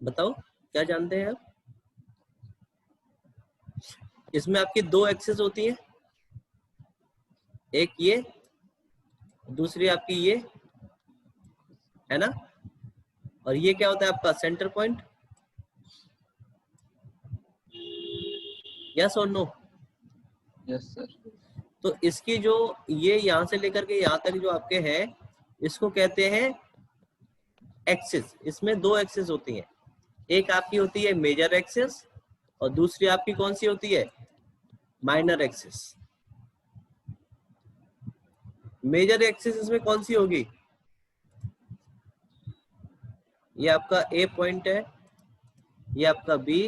बताओ क्या जानते हैं आप? इसमें आपकी दो एक्सिस होती है, एक ये, दूसरी आपकी ये, है ना? और ये क्या होता है आपका सेंटर पॉइंट। यस और नो? Yes sir. तो इसकी जो ये यहाँ से लेकर के यहाँ तक जो आपके हैं, इसको कहते हैं एक्सिस। इसमें दो एक्सिस होती हैं, एक आपकी होती है मेजर एक्सिस और दूसरी आपकी कौन सी होती है? Minor axis. मेजर एक्सिस इसमें कौन सी होगी? ये आपका ए पॉइंट है, ये आपका बी,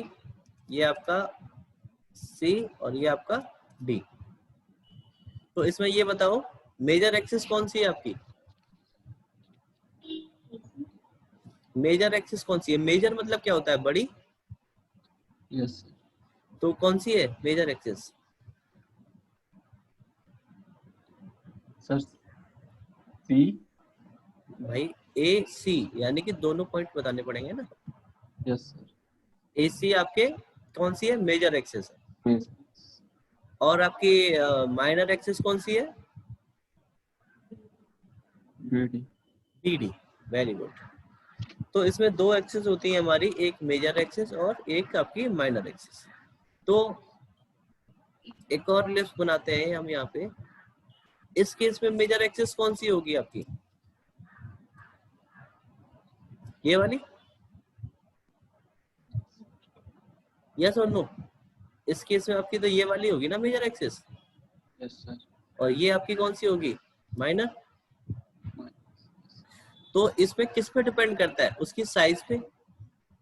ये आपका सी और ये आपका डी। तो इसमें ये बताओ मेजर एक्सिस कौन सी है आपकी? मेजर एक्सिस कौन सी है? मेजर मतलब क्या होता है? बड़ी। यस तो कौन सी है मेजर एक्सिस? सर सी। भाई ए सी यानी कि दोनों पॉइंट बताने पड़ेंगे ना। Yes sir. ए सी आपके कौन सी है? मेजर एक्सिस है। और आपकी माइनर एक्सिस कौन सी है? बीडी। बीडी। Very good. तो इसमें दो एक्सिस होती है हमारी, एक मेजर एक्सिस और एक आपकी माइनर एक्सिस। तो एक और लिस्ट बनाते हैं हम यहाँ पे। इस केस में मेजर एक्सिस कौन सी होगी आपकी? ये वाली? यस और नो? इस केस में आपकी तो ये वाली होगी ना मेजर एक्सिस। Yes sir. और ये आपकी कौन सी होगी? माइनर। तो इसमें किस पे डिपेंड करता है? उसकी साइज पे,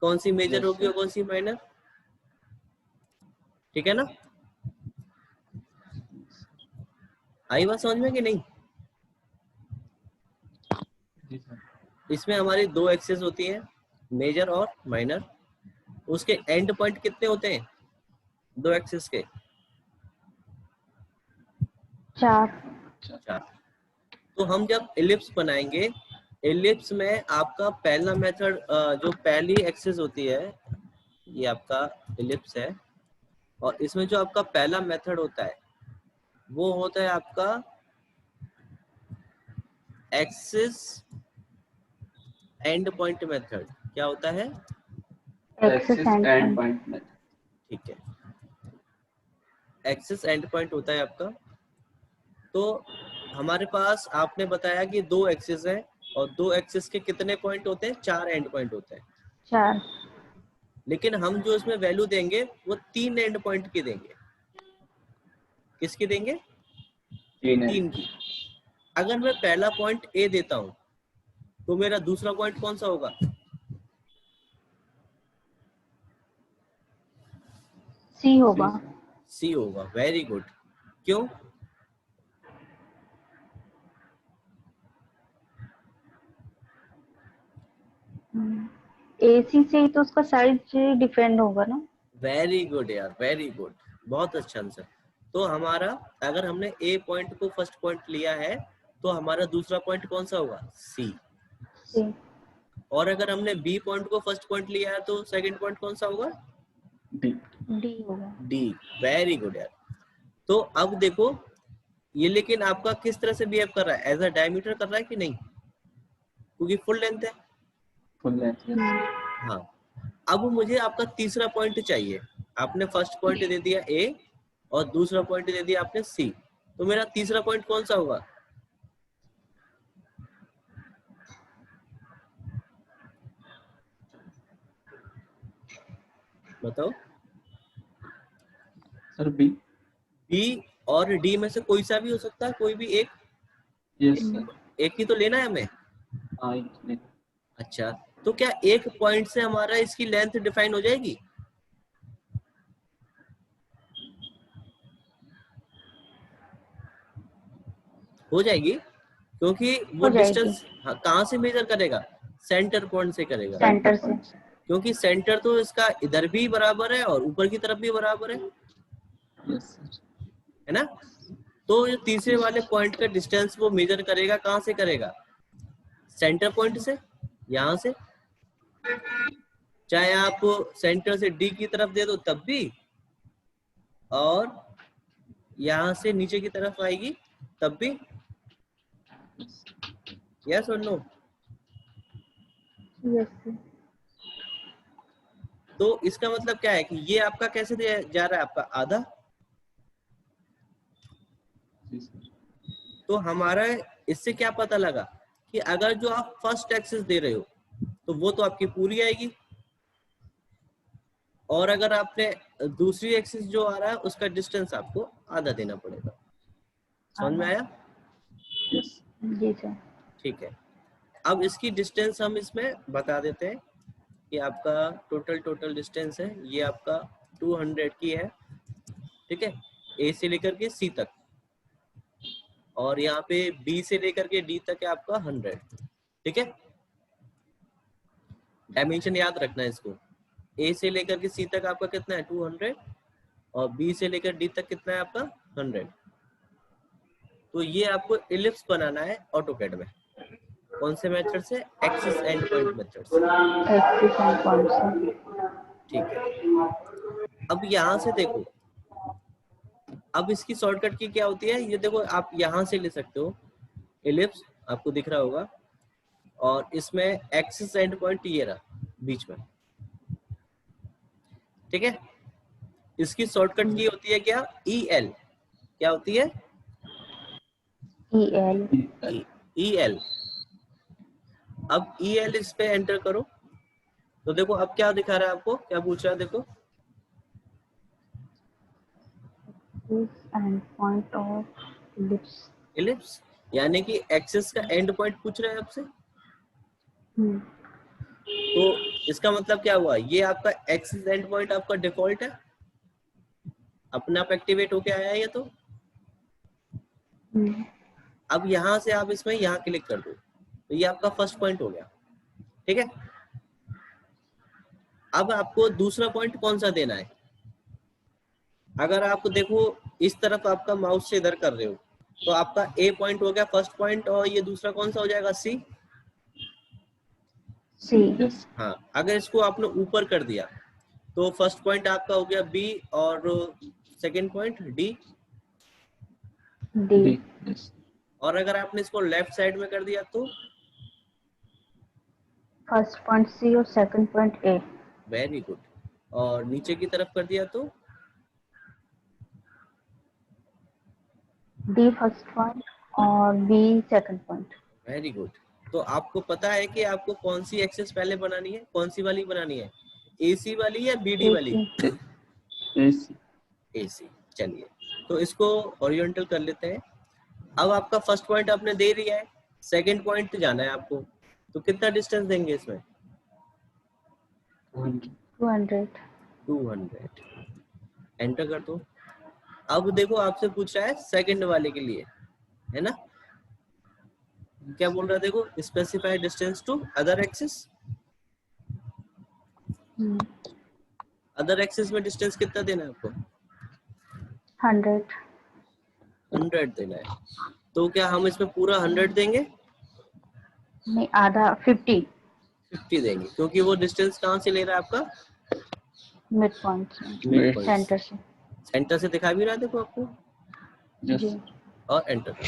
कौन सी मेजर Yes, होगी और sir. कौन सी माइनर। ठीक है ना? आई बात समझ में कि नहीं? जी सर। इसमें हमारी दो एक्सिस होती हैं, मेजर और माइनर। उसके एंड पॉइंट कितने होते हैं दो एक्सिस के? चार। तो हम जब एलिप्स बनाएंगे, एलिप्स में आपका पहला मेथड, जो पहली एक्सिस होती है, ये आपका एलिप्स है, और इसमें जो आपका पहला मेथड होता है वो होता है आपका एक्सिस एंड पॉइंट मेथड। क्या होता है? Axis and point method. ठीक है, एक्सिस एंड पॉइंट होता है आपका। तो हमारे पास आपने बताया कि दो एक्सिस है और दो एक्सिस के कितने पॉइंट होते हैं? चार एंड पॉइंट होते हैं। चार। लेकिन हम जो इसमें वैल्यू देंगे वो तीन एंड पॉइंट की देंगे। किसकी देंगे? तीन की। अगर मैं पहला पॉइंट ए देता हूं तो मेरा दूसरा पॉइंट कौन सा होगा? सी होगा। सी होगा। Very good. क्यों? एसी से ही तो उसका साइज डिपेंड होगा ना। वेरी गुड यार, वेरी गुड, बहुत अच्छा आंसर। तो हमारा, अगर हमने ए पॉइंट को फर्स्ट पॉइंट लिया है तो हमारा दूसरा पॉइंट कौन सा होगा? सी। और अगर हमने बी पॉइंट को फर्स्ट पॉइंट लिया है तो सेकंड पॉइंट कौन सा होगा? डी। डी होगा। डी। वेरी गुड यार। तो अब देखो ये, लेकिन आपका किस तरह से बिहेव कर रहा है? एज अ डायमीटर कर रहा है कि नहीं? क्योंकि फुल लेंथ है। Full length. हाँ। अब मुझे आपका तीसरा पॉइंट चाहिए। आपने फर्स्ट पॉइंट दे दिया ए और दूसरा पॉइंट दे दिया आपने सी, तो मेरा तीसरा पॉइंट कौन सा होगा? बताओ। Sir B. बी और डी में से कोई सा भी हो सकता है, कोई भी एक। Yes sir. एक ही तो लेना है हमें। हाँ। अच्छा, तो क्या एक पॉइंट से हमारा इसकी लेंथ डिफाइन हो जाएगी? हो जाएगी, क्योंकि वो डिस्टेंस कहाँ से मेजर करेगा? सेंटर पॉइंट से करेगा। सेंटर से। क्योंकि सेंटर तो इसका इधर भी बराबर है और ऊपर की तरफ भी बराबर है। Yes sir. है ना? तो ये तीसरे वाले पॉइंट का डिस्टेंस वो मेजर करेगा, कहाँ से करेगा? सेंटर पॉइंट से, यहाँ से। चाहे आप सेंटर से डी की तरफ दे दो तब भी, और यहां से नीचे की तरफ आएगी तब भी। यस और नो? Yes sir. तो इसका मतलब क्या है कि ये आपका कैसे जा रहा है, आपका आधा। जी सर। तो हमारा इससे क्या पता लगा कि अगर जो आप फर्स्ट एक्सिस दे रहे हो तो वो तो आपकी पूरी आएगी, और अगर आपने दूसरी एक्सिस जो आ रहा है उसका डिस्टेंस आपको आधा देना पड़ेगा। समझ में आया? यस। जी सर। ठीक है, अब इसकी डिस्टेंस हम इसमें बता देते हैं कि आपका टोटल डिस्टेंस है ये आपका 200 की है, ठीक है, ए से लेकर के सी तक, और यहाँ पे बी से लेकर के डी तक है आपका 100, ठीक है। डायमेंशन याद रखना है इसको, ए से लेकर के सी तक आपका कितना है 200, और बी से लेकर डी तक कितना है आपका 100। तो ये आपको इलिप्स बनाना है ऑटोकैड में। कौन से मेथड से? एक्सिस एंड पॉइंट मेथड से। एक्सिस एंड पॉइंट से। ठीक है, अब यहाँ से देखो, अब इसकी शॉर्टकट की क्या होती है, ये देखो आप यहाँ से ले सकते हो इलिप्स, आपको दिख रहा होगा, और इसमें एक्सिस एंड पॉइंट ये रहा बीच में, ठीक है। इसकी शॉर्टकट की होती है क्या? E L. क्या होती है? E L. E L. अब ई एल इस पे एंटर करो, तो देखो अब क्या दिखा रहा है आपको, क्या पूछ रहा है देखो, and point of ellipse. Ellipse, यानी कि एक्सिस का एंड पॉइंट पूछ रहा है आपसे। तो इसका मतलब क्या हुआ, ये आपका एक्सिस एंड पॉइंट आपका डिफॉल्ट है, अपने आप एक्टिवेट होके आया है ये। तो अब यहां से आप इसमें यहाँ क्लिक कर दो, तो ये आपका फर्स्ट पॉइंट हो गया, ठीक है। अब आपको दूसरा पॉइंट कौन सा देना है? अगर आप देखो इस तरफ आपका माउस से इधर कर रहे हो, तो आपका ए पॉइंट हो गया फर्स्ट पॉइंट, और ये दूसरा कौन सा हो जाएगा? सी। सी। यस। हाँ, अगर इसको आपने ऊपर कर दिया तो फर्स्ट पॉइंट आपका हो गया बी, और second point D. D. Yes. और अगर आपने इसको लेफ्ट साइड में कर दिया तो फर्स्ट पॉइंट सी और second point A. Very good. और नीचे की तरफ कर दिया तो डी फर्स्ट पॉइंट और B second point. Very good. तो आपको पता है कि आपको कौन सी एक्सेस पहले बनानी है, कौन सी वाली बनानी है, एसी वाली या बीडी वाली? एसी। एसी। चलिए, तो इसको हॉरिजॉन्टल कर लेते हैं। अब आपका फर्स्ट पॉइंट आपने दे दिया है, सेकंड पॉइंट जाना है आपको, तो कितना डिस्टेंस देंगे इसमें? 200। 200। एंटर कर दो। अब देखो आपसे पूछ रहा है सेकंड वाले के लिए, है ना? क्या बोल रहा है देखो, specify distance to other axis. Other axis में डिस्टेंस कितना देना है आपको? 100। 100 देना है। तो क्या हम इसमें पूरा 100 देंगे? नहीं, आधा 50। 50 देंगे, क्योंकि वो डिस्टेंस कहाँ से ले रहा है आपका? मिड पॉइंट से, मिड पॉइंट सेंटर से। सेंटर से दिखा भी रहा है देखो आपको। यस। जी। और एंटर कर,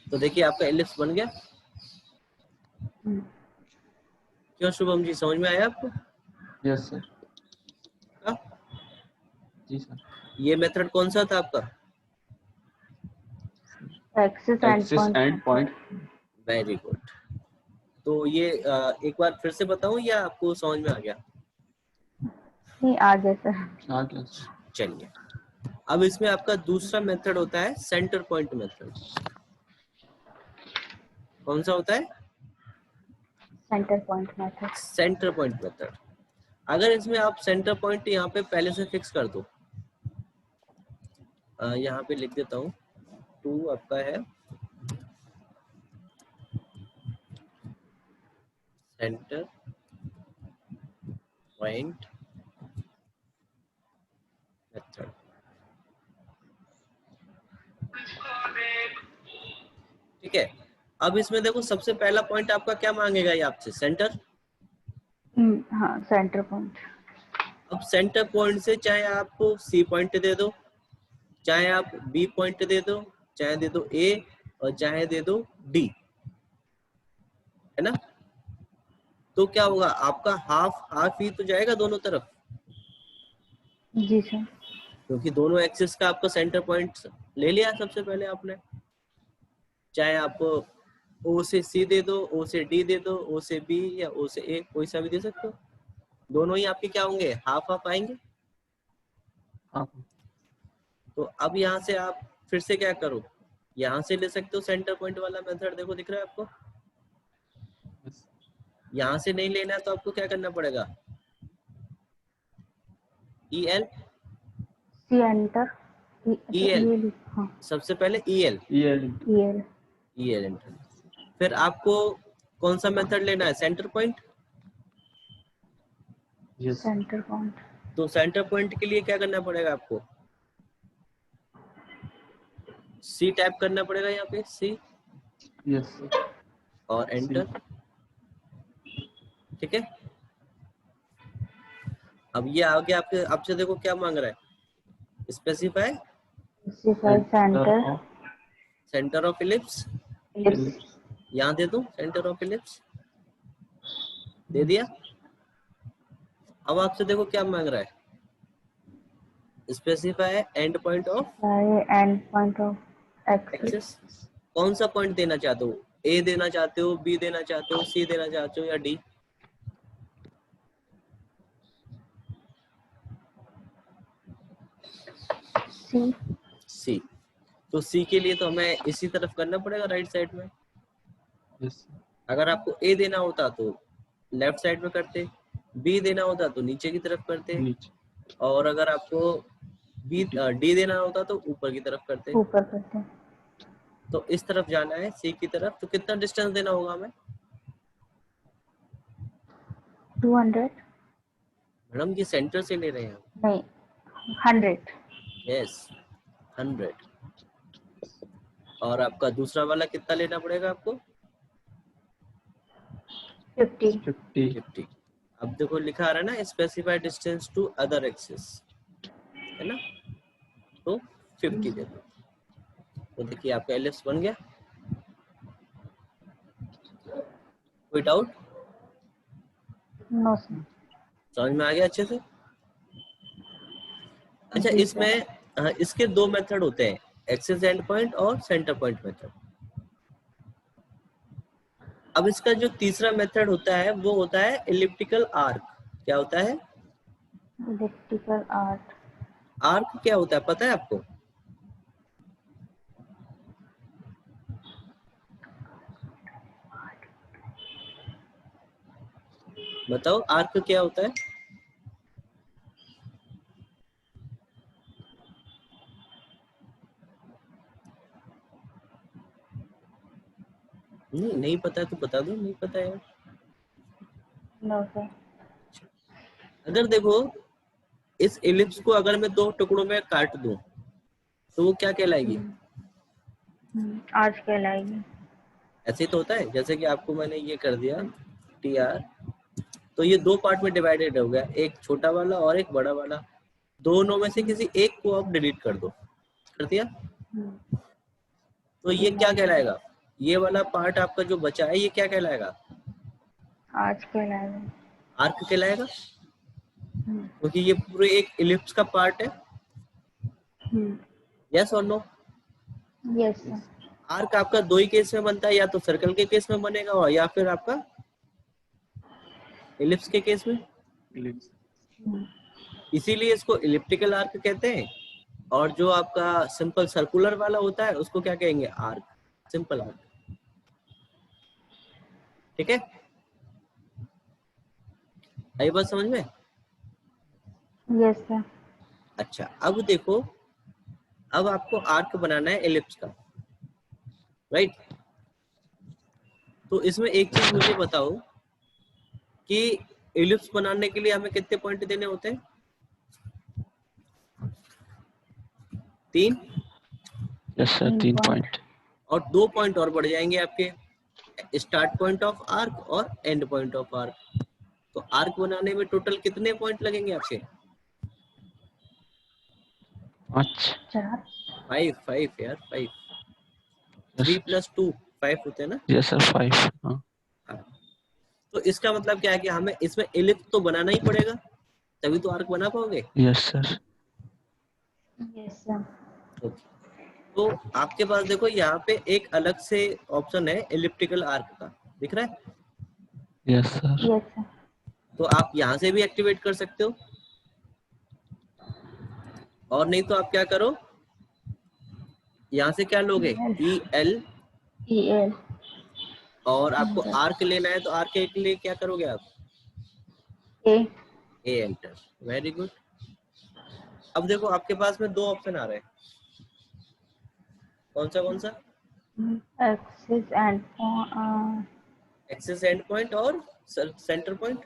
तो देखिए आपका एलिप्स बन गया। क्यों शुभम जी, समझ में आया आपको? Yes sir. हाँ? जी सर। ये मेथड कौन सा था आपका? Axis and point. Very good. तो ये एक बार फिर से बताऊं या आपको समझ में आ गया? नहीं, आ गया सर। आ गया। चलिए, अब इसमें आपका दूसरा मेथड होता है सेंटर पॉइंट मेथड। कौन सा होता है? Centre point method. Centre point method. अगर इसमें आप सेंटर पॉइंट यहाँ पे पहले से फिक्स कर दो, यहाँ पे लिख देता हूँ, 2 आपका है सेंटर पॉइंट मेथड। ठीक है, अब इसमें देखो सबसे पहला पॉइंट आपका क्या मांगेगा ये आपसे? सेंटर। हाँ सेंटर पॉइंट। अब सेंटर पॉइंट से चाहे आप सी पॉइंट दे दो, चाहे आप बी पॉइंट दे दो, चाहे दे दो ए और चाहे दे दो डी, है ना, तो क्या होगा आपका हाफ हाफ ही तो जाएगा दोनों तरफ, जी सर। क्योंकि दोनों एक्सिस का आपका सेंटर पॉइंट ले लिया सबसे पहले आपने। चाहे आप ओ से सी दे दो, ओ से डी दे दो, ओ से बी या ओ से ए, कोई सा भी दे सकते हो, दोनों ही आपके क्या होंगे, हाफ हाफ आएंगे। हाँ तो अब यहाँ से आप फिर से क्या करो, यहाँ से ले सकते हो सेंटर पॉइंट वाला मेथड, देखो दिख रहा है आपको। yes, यहाँ से नहीं लेना है तो आपको क्या करना पड़ेगा, E L, C enter, EL, हाँ सबसे पहले EL, EL EL एंटर। फिर आपको कौन सा मेथड लेना है, centre point. yes centre point. तो सेंटर पॉइंट के लिए क्या करना पड़ेगा आपको, सी टाइप करना पड़ेगा यहाँ पे, सी yes sir. और एंटर, ठीक है। अब ये आगे आपके आपसे देखो क्या मांग रहा है, specify centre of centre of ellipse, ellipse यहाँ दे दो सेंटर ऑफ इलिप्स, दे दिया। अब आपसे देखो क्या मांग रहा है, specify and point of and point of axis. Axis. कौन सा पॉइंट देना चाहते हो, ए देना चाहते हो, बी देना चाहते हो, सी देना चाहते हो या डी। सी। सी। तो सी के लिए तो हमें इसी तरफ करना पड़ेगा, राइट साइड में। yes sir. अगर आपको ए देना होता तो लेफ्ट साइड में करते, बी देना होता तो नीचे की तरफ करते, नीचे और अगर आपको बी डी देना होता तो ऊपर की तरफ करते। ऊपर करते हैं। तो इस तरफ जाना है सी की तरफ, तो कितना डिस्टेंस देना होगा हमें, 200 मैडम ये सेंटर से ले रहे हैं हम। नहीं 100। यस 100। और आपका दूसरा वाला कितना लेना पड़ेगा आपको, 50। 50 अब देखो लिखा आ रहा है ना, specify distance to other axis, है ना, तो 50 दे दो। तो देखिए आपका एलिप्स बन गया। कोई डाउट, नो सर। समझ में आ गया अच्छे से। अच्छा जी इसमें इसके दो मेथड होते हैं, एक्सिस एंड पॉइंट और सेंटर पॉइंट मेथड। अब इसका जो तीसरा मेथड होता है वो होता है इलिप्टिकल आर्क। क्या होता है, इलेक्ट्रिकल आर्ट। आर्क क्या होता है पता है आपको, बताओ आर्क क्या होता है। नहीं पता है तो बता दो, नहीं पता है। No sir. अगर देखो इस इलिप्स को अगर मैं दो टुकड़ों में काट दूं तो वो क्या कहलाएगी, आर्च कहलाएगी। ऐसे तो होता है, जैसे कि आपको मैंने ये कर दिया TR, तो ये दो पार्ट में डिवाइडेड हो गया, एक छोटा वाला और एक बड़ा वाला। दोनों में से किसी एक को आप डिलीट कर दो, कर दिया, तो ये क्या कहलाएगा, ये वाला पार्ट आपका जो बचा है ये क्या कहलाएगा, आर्च कहलाएगा। आर्क कहलाएगा, क्योंकि ये पूरे एक इलिप्स का पार्ट है। यस और नो। Yes sir. आर्क आपका दो ही केस में बनता है, या तो सर्कल के केस में बनेगा और या फिर आपका इलिप्स के केस में, ellipse इसीलिए इसको इलिप्टिकल आर्क कहते हैं। और जो आपका सिंपल सर्कुलर वाला होता है उसको क्या कहेंगे, आर्क, सिंपल आर्क। ठीक है, आई बात समझ में। Yes sir. अच्छा अब देखो, अब आपको आर्क बनाना है एलिप्स का, राइट। तो इसमें एक चीज मुझे बताओ कि एलिप्स बनाने के लिए हमें कितने पॉइंट देने होते हैं, 3। yes sir 3 point और 2 पॉइंट और बढ़ जाएंगे आपके, स्टार्ट पॉइंट ऑफ आर्क और एंड पॉइंट ऑफ आर्क। तो आर्क बनाने में टोटल कितने पॉइंट लगेंगे आपके? 5. 4। 5 यार, 5। Yes, 3 sir. + 2 5 होते हैं ना? Yes, sir. 5. हाँ. हाँ। तो इसका मतलब क्या है कि हमें इसमें इलिप्स तो बनाना ही पड़ेगा, तभी तो आर्क बना पाओगे। Yes, sir. Yes sir. Okay. तो आपके पास देखो यहाँ पे एक अलग से ऑप्शन है एलिप्टिकल आर्क का, दिख रहा है? Yes, sir. Yes sir. तो आप यहाँ से भी एक्टिवेट कर सकते हो, और नहीं तो आप क्या करो, यहाँ से क्या लोगे, EL, EL। और आपको आर्क लेना है तो आर्क के लिए क्या करोगे आप, A। A enter. Very good. अब देखो आपके पास में 2 ऑप्शन आ रहे हैं, कौन सा? Axis and access and point और centre point.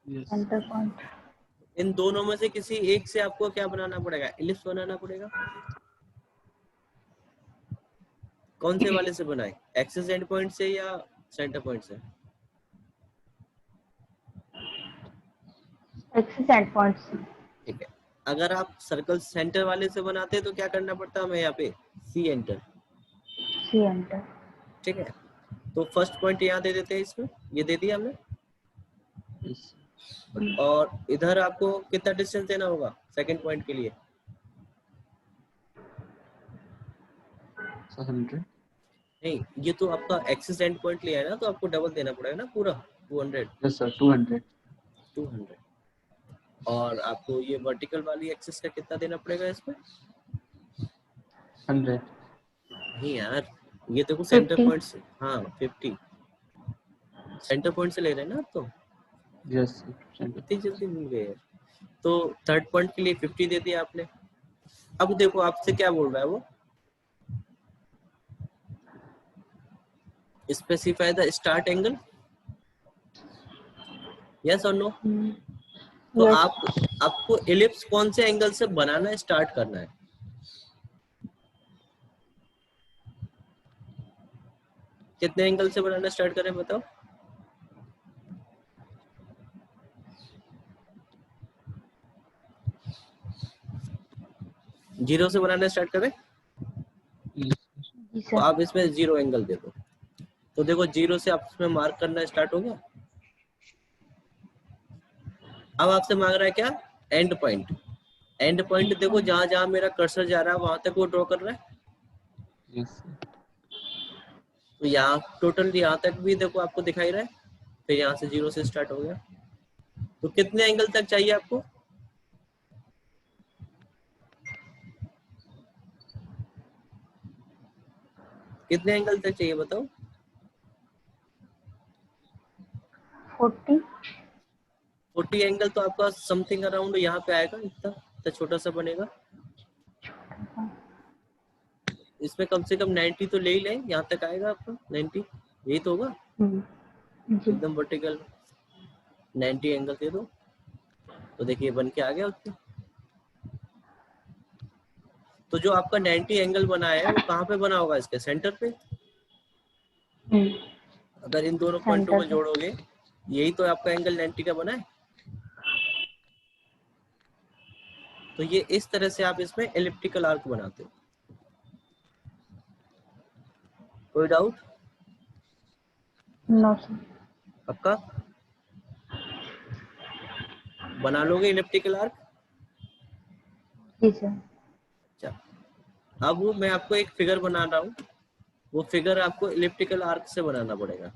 Yes. Centre point. इन दोनों में से किसी एक से आपको क्या बनाना पड़ेगा, इलिप्स बनाना पड़ेगा। कौन से वाले से बनाए, एक्सेस एंड पॉइंट से या सेंटर पॉइंट से? Axis and points. ठीक है। अगर आप सर्कल सेंटर वाले से बनाते तो क्या करना पड़ता हमें यहाँ पे, C एंटर। C enter. ठीक है, तो फर्स्ट पॉइंट यहाँ दे देते हैं, इसमें ये दे दिया हमने। Yes. और इधर आपको कितना डिस्टेंस देना होगा सेकंड पॉइंट के लिए? So 100. नहीं, ये तो आपका एक्सिस एंड पॉइंट लिया है ना, तो आपको डबल देना पड़ेगा ना, पूरा 200। Yes, sir. 200. 200। और आपको ये वर्टिकल वाली एक्सिस का कितना देना पड़ेगा इसमें? 100. नहीं यार, ये देखो सेंटर 50। पॉइंट से, हाँ 50 सेंटर पॉइंट से ले रहे हैं ना आप तो, Yes, sir. Center. इतनी जल्दी भूल गए यार। तो थर्ड पॉइंट के लिए 50 दे दिया आपने। अब देखो आपसे क्या बोल रहा है वो, specify the start angle, yes और नो। तो यस। आपको इलिप्स कौन से एंगल से बनाना स्टार्ट करना है? कितने एंगल से बनाना स्टार्ट करें बताओ? जीरो से बनाना स्टार्ट करें? Yes, sir. जी तो सर। आप इसमें 0 एंगल दे दो। तो देखो 0 से आप इसमें मार्क करना स्टार्ट हो गया। अब आपसे मांग रहा है क्या, एंड पॉइंट। एंड पॉइंट देखो जहां जहां मेरा कर्सर जा रहा है वहां तक वो ड्रॉ कर रहा है। Yes, sir. तो यहाँ टोटल यहाँ तक भी देखो आपको दिखाई रहा है, फिर यहाँ से 0 से स्टार्ट हो गया। तो कितने एंगल तक चाहिए आपको? कितने एंगल तक चाहिए बताओ? 40। 40 एंगल तो आपका समथिंग अराउंड यहाँ पे आएगा, इतना तो छोटा सा बनेगा। इसमें कम से कम 90 तो ले ही लें, यहाँ तक आएगा आपका 90, यही तो होगा जी। एकदम वर्टिकल। 90 एंगल दे दो, तो देखिए बन के आ गया उसमें। तो जो आपका 90 एंगल बना है वो कहाँ पे बना होगा, इसके सेंटर पे। अगर इन दोनों पॉइंटों को सेंटर पे। जोड़ोगे, यही तो आपका एंगल 90 का बना है। तो ये इस तरह से आप इसमें एलिप्टिकल आर्क बनाते हो। कोई डाउट? No sir. पक्का बना लोगे इलिप्टिकल आर्क? जी सर। अच्छा, अब मैं आपको एक फिगर बना रहा हूँ, वो फिगर आपको इलिप्टिकल आर्क से बनाना पड़ेगा,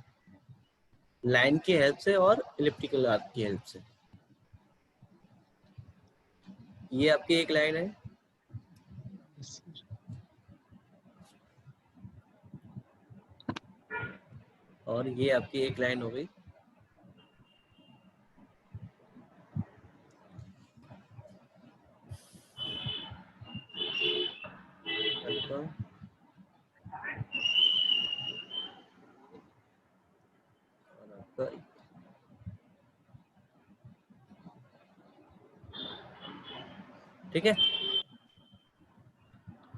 लाइन की हेल्प से और इलिप्टिकल आर्क की हेल्प से। ये आपकी एक लाइन है, Yes, sir. और ये आपकी एक लाइन हो गई। ठीक है,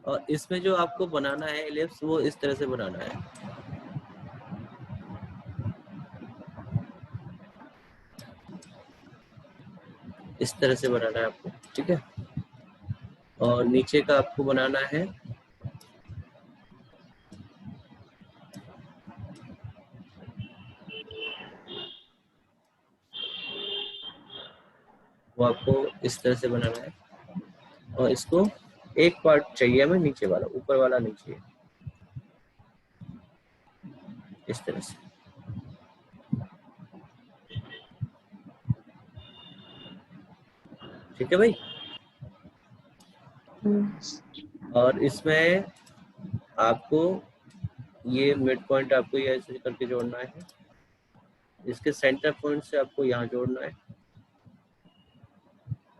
और इसमें जो आपको बनाना है इलिप्स, वो इस तरह से बनाना है। इस तरह से बनाना है आपको, ठीक है। और नीचे का आपको बनाना है वो आपको इस तरह से बनाना है, और इसको एक पार्ट चाहिए हमें नीचे वाला, ऊपर वाला नहीं चाहिए, इस तरह से। ठीक है भाई। और इसमें आपको ये मिड पॉइंट आपको ये ऐसे करके जोड़ना है, इसके सेंटर पॉइंट से आपको यहाँ जोड़ना है,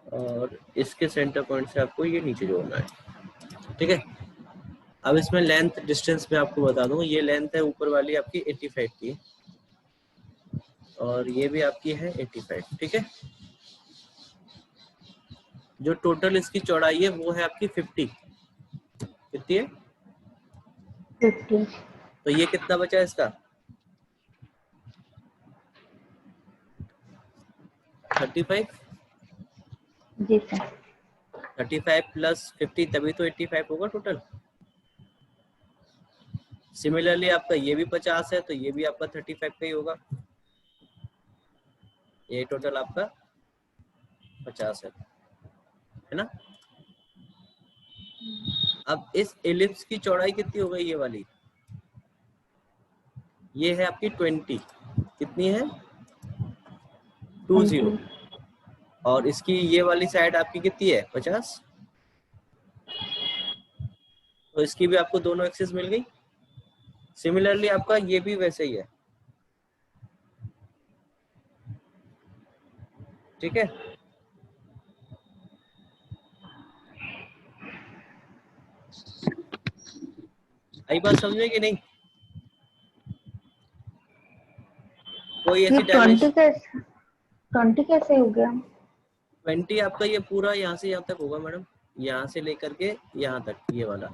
और इसके सेंटर पॉइंट से आपको ये नीचे जोड़ना है, ठीक है। अब इसमें लेंथ डिस्टेंस में आपको बता दूं, ये लेंथ है ऊपर वाली आपकी 85 की, और ये भी आपकी है 85, ठीक है। जो टोटल इसकी चौड़ाई है वो है आपकी 50। कितनी है? 50। तो ये कितना बचा है इसका? 35। जी सर। 35 प्लस 50 तभी तो 85 होगा टोटल। सिमिलरली आपका ये भी 50 है, तो ये भी आपका 35 का ही होगा। ये टोटल आपका 50 है ना। अब इस एलिप्स की चौड़ाई कितनी हो गई? ये वाली, ये है आपकी 20। कितनी है? 20। और इसकी ये वाली साइड आपकी कितनी है? 50। तो इसकी भी आपको दोनों एक्सिस मिल गई। सिमिलरली आपका ये भी वैसे ही है, ठीक है। आई बात समझे कि नहीं? कोई ये ऐसी 20 डायमेंशन? कैसे 20 कैसे हो गया? 20 आपका ये पूरा यहाँ से यहाँ तक होगा मैडम, यहाँ से लेकर के यहाँ तक, ये वाला,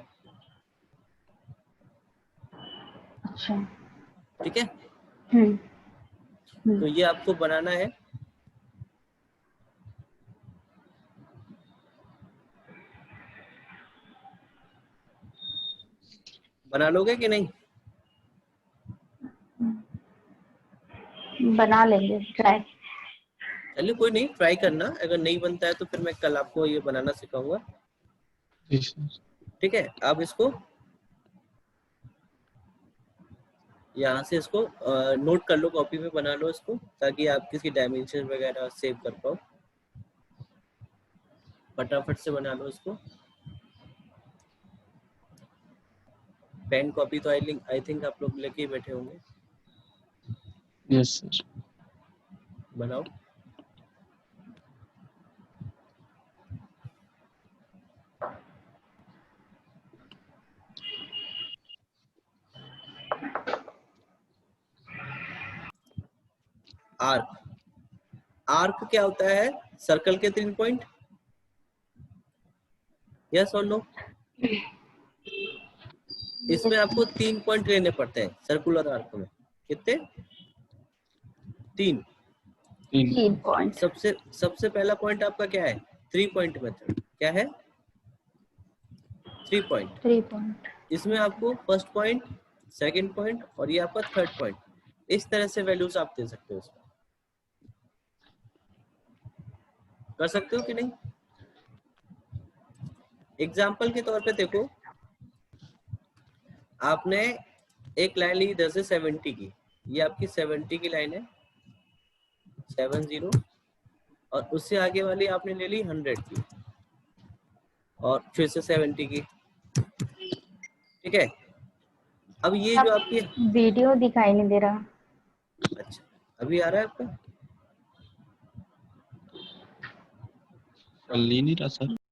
अच्छा। ठीक है। तो ये आपको बनाना है। बना लोगे कि नहीं? बना लेंगे ट्राई। चलिए कोई नहीं, ट्राई करना। अगर नहीं बनता है तो फिर मैं कल आपको ये बनाना सिखाऊंगा, जी सर। ठीक है। आप इसको यहाँ से इसको नोट कर लो, कॉपी पे बना लो इसको, ताकि आप किसी डायमेंशन वगैरह सेव कर पाओ। फटाफट से बना लो इसको। पेन कॉपी तो आई थिंक आप लोग लेके ही बैठे होंगे। Yes sir. बनाओ। आर्क। आर्क क्या होता है? सर्कल के 3 पॉइंट। यस और नो? इसमें आपको 3 पॉइंट लेने पड़ते हैं सर्कुलर आर्क में। कितने? 3। 3 पॉइंट। सबसे पहला पॉइंट आपका क्या है? 3 पॉइंट मेथड। क्या है? 3 पॉइंट। 3 पॉइंट। इसमें आपको फर्स्ट पॉइंट, सेकंड पॉइंट और ये आपका थर्ड पॉइंट, इस तरह से वैल्यूज आप दे सकते हो। इसमें कर सकते हो कि नहीं? एग्जाम्पल के तौर पे देखो, आपने एक लाइन ली इधर से 70 की, ये आपकी 70 की लाइन है, 70, और उससे आगे वाली आपने ले ली 100 की, और फिर से 70 की, ठीक है। अब ये जो आपकी, वीडियो दिखाई नहीं दे रहा। अच्छा अभी आ रहा है आपका? चल ही नहीं रहा सर।